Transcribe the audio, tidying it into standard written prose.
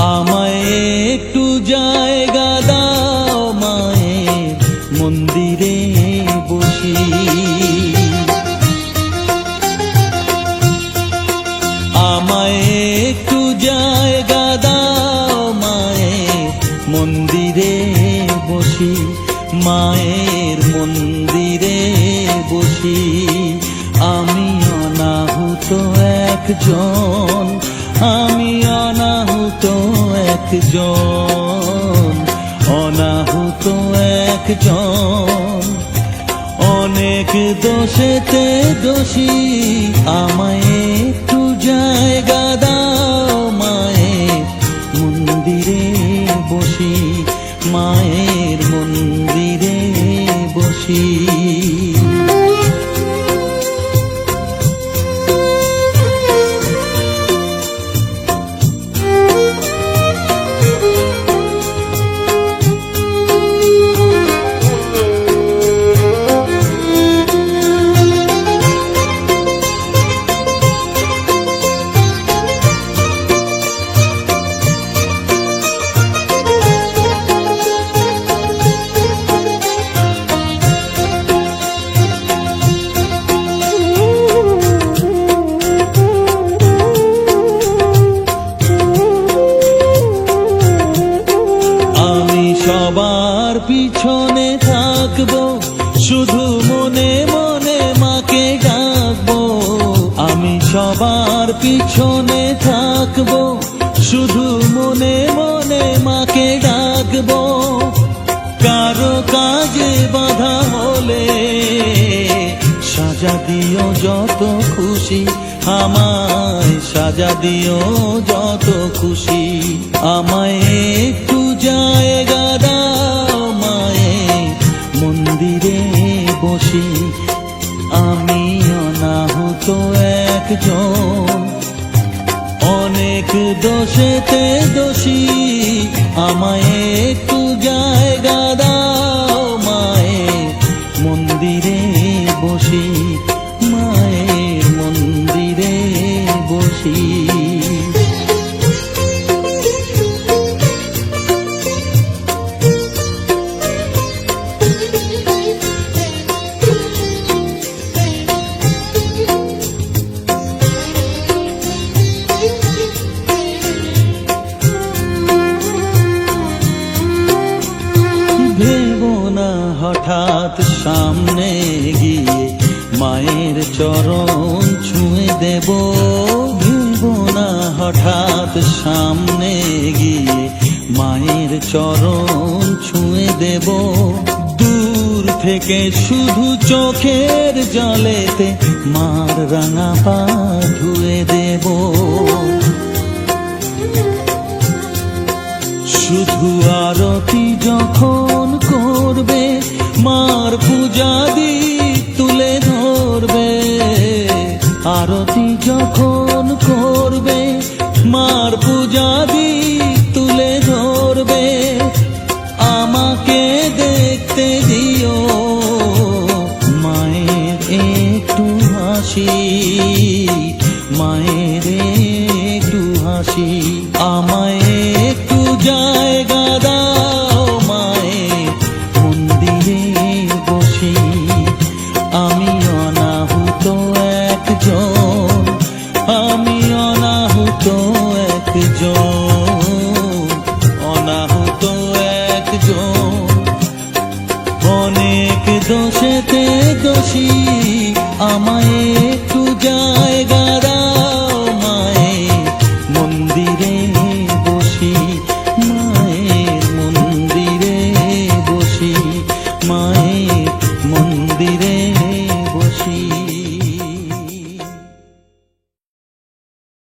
আমায় একটু জায়গা দাও মায়ের মন্দিরে বসি। আমায় একটু জায়গা দাও মায়ের মন্দিরে বসি, মায়ের মন্দিরে বসি। আমি অনাহুত একজন, আমি অনাহুত একজন, অনাহুত একজন। অনেক দোষেতে দোষী, আমায় একটু জায়গা দাও মায়ের মন্দিরে বসি, মায়ের মন্দিরে বসি। সবার পিছনে থাকবো, শুধু মনে মনে মাকে ডাকবো। আমি সবার পিছনে থাকবো, শুধু মনে মনে মাকে ডাকবো। কারো কাজে বাধা হলে সাজা দিও যত খুশি, আমায় সাজা দিও যত খুশি। আমায় একটু জায়গা দাও মায়ের মন্দিরে বসি, আমি অনাহুত একজন। অনেক দোষেতে দোষী, আমায় একটু জায়গা দাও মায়ের মন্দিরে বসি, মায়ের মন্দিরে বসি। ভেবো না হঠাৎ সামনে গিয়ে মায়ের চরণ ছুঁয়ে দেব, ভেবো না হঠাৎ সামনে গিয়ে মায়ের চরণ ছুঁয়ে দেব। দূর থেকে শুধু চোখের জলেতে মার রাঙা পা ধুয়ে দেব। শুধু আরতি যখন করবে, মার পূজাদি তুলে ধরবে। আরতি যখন করবে, মার পূজাদি তুলে ধরবে। আমাকে দেখতে দিও মায়ের একটু হাসি, মায়ের একটু হাসি। আমায় একটু জায়গা দাও মায়ের মন্দিরে বসি, আমি অনাহুত একজন, আমি অনাহুত একজন, অনাহুত একজন। অনেক দোষেতে দোষী, আমায় একটু জায়গা